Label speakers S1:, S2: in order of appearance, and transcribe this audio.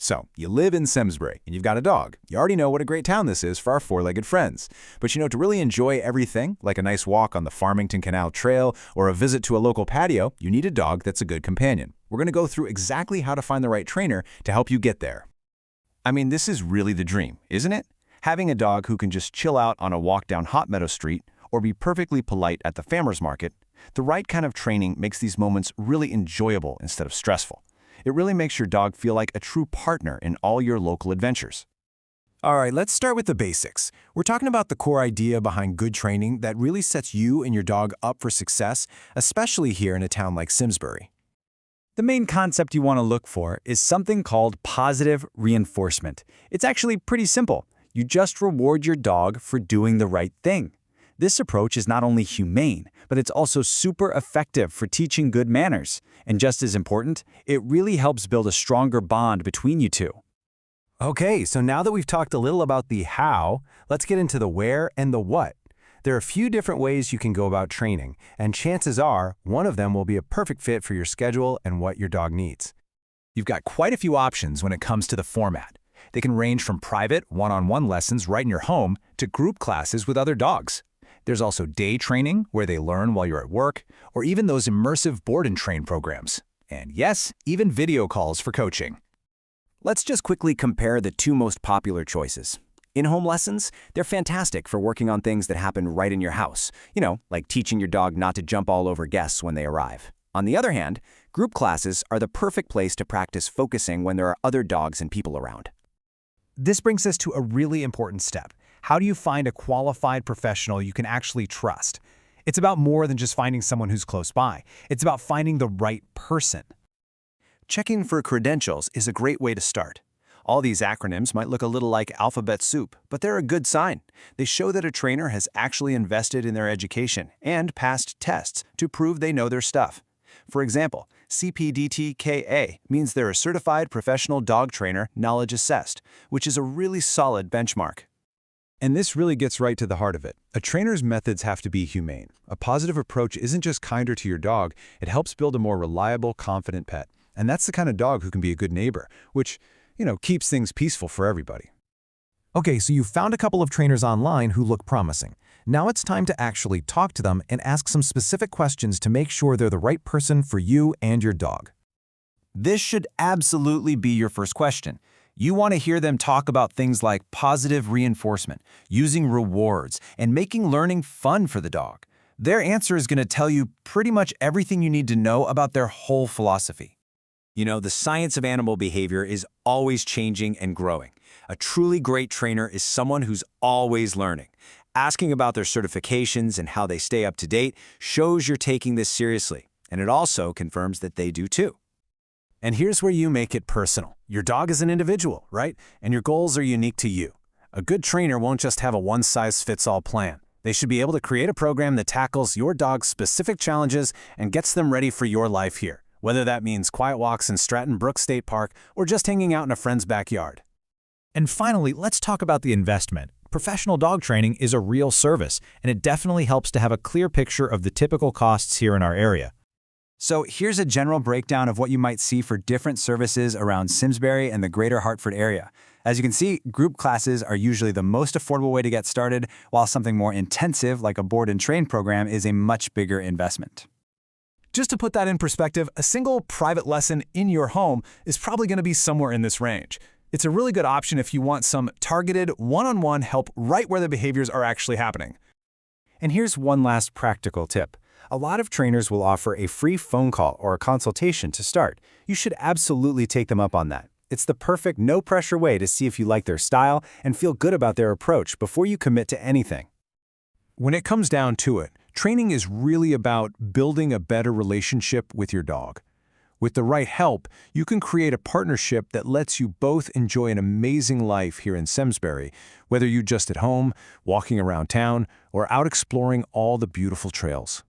S1: So, you live in Simsbury, and you've got a dog. You already know what a great town this is for our four-legged friends. But to really enjoy everything, like a nice walk on the Farmington Canal Trail or a visit to a local patio, you need a dog that's a good companion. We're going to go through exactly how to find the right trainer to help you get there. I mean, this is really the dream, isn't it? Having a dog who can just chill out on a walk down Hot Meadow Street or be perfectly polite at the farmer's market. The right kind of training makes these moments really enjoyable instead of stressful. It really makes your dog feel like a true partner in all your local adventures.
S2: All right, let's start with the basics. We're talking about the core idea behind good training that really sets you and your dog up for success, especially here in a town like Simsbury.
S3: The main concept you want to look for is something called positive reinforcement. It's actually pretty simple. You just reward your dog for doing the right thing. This approach is not only humane, but it's also super effective for teaching good manners. And just as important, it really helps build a stronger bond between you two.
S2: Okay, so now that we've talked a little about the how, let's get into the where and the what. There are a few different ways you can go about training, and chances are one of them will be a perfect fit for your schedule and what your dog needs.
S1: You've got quite a few options when it comes to the format. They can range from private, one-on-one lessons right in your home to group classes with other dogs. There's also day training, where they learn while you're at work, or even those immersive board and train programs. And yes, even video calls for coaching.
S4: Let's just quickly compare the two most popular choices. In-home lessons, they're fantastic for working on things that happen right in your house, like teaching your dog not to jump all over guests when they arrive. On the other hand, group classes are the perfect place to practice focusing when there are other dogs and people around.
S5: This brings us to a really important step. How do you find a qualified professional you can actually trust? It's about more than just finding someone who's close by. It's about finding the right person.
S2: Checking for credentials is a great way to start. All these acronyms might look a little like alphabet soup, but they're a good sign. They show that a trainer has actually invested in their education and passed tests to prove they know their stuff. For example, CPDT-KA means they're a certified professional dog trainer knowledge assessed, which is a really solid benchmark.
S6: And this really gets right to the heart of it. A trainer's methods have to be humane. A positive approach isn't just kinder to your dog, it helps build a more reliable, confident pet. And that's the kind of dog who can be a good neighbor, which, keeps things peaceful for everybody.
S5: Okay, so you found a couple of trainers online who look promising. Now it's time to actually talk to them and ask some specific questions to make sure they're the right person for you and your dog.
S2: This should absolutely be your first question. You want to hear them talk about things like positive reinforcement, using rewards, and making learning fun for the dog. Their answer is going to tell you pretty much everything you need to know about their whole philosophy.
S4: The science of animal behavior is always changing and growing. A truly great trainer is someone who's always learning. Asking about their certifications and how they stay up to date shows you're taking this seriously, and it also confirms that they do too.
S2: And here's where you make it personal. Your dog is an individual, right? And your goals are unique to you. A good trainer won't just have a one-size-fits-all plan. They should be able to create a program that tackles your dog's specific challenges and gets them ready for your life here, whether that means quiet walks in Stratton Brook State Park or just hanging out in a friend's backyard.
S5: And finally, let's talk about the investment. Professional dog training is a real service, and it definitely helps to have a clear picture of the typical costs here in our area.
S3: So here's a general breakdown of what you might see for different services around Simsbury and the greater Hartford area. As you can see, group classes are usually the most affordable way to get started, while something more intensive like a board and train program is a much bigger investment.
S5: Just to put that in perspective, a single private lesson in your home is probably going to be somewhere in this range. It's a really good option if you want some targeted one-on-one help right where the behaviors are actually happening.
S3: And here's one last practical tip. A lot of trainers will offer a free phone call or a consultation to start. You should absolutely take them up on that. It's the perfect, no-pressure way to see if you like their style and feel good about their approach before you commit to anything.
S6: When it comes down to it, training is really about building a better relationship with your dog. With the right help, you can create a partnership that lets you both enjoy an amazing life here in Simsbury, whether you're just at home, walking around town, or out exploring all the beautiful trails.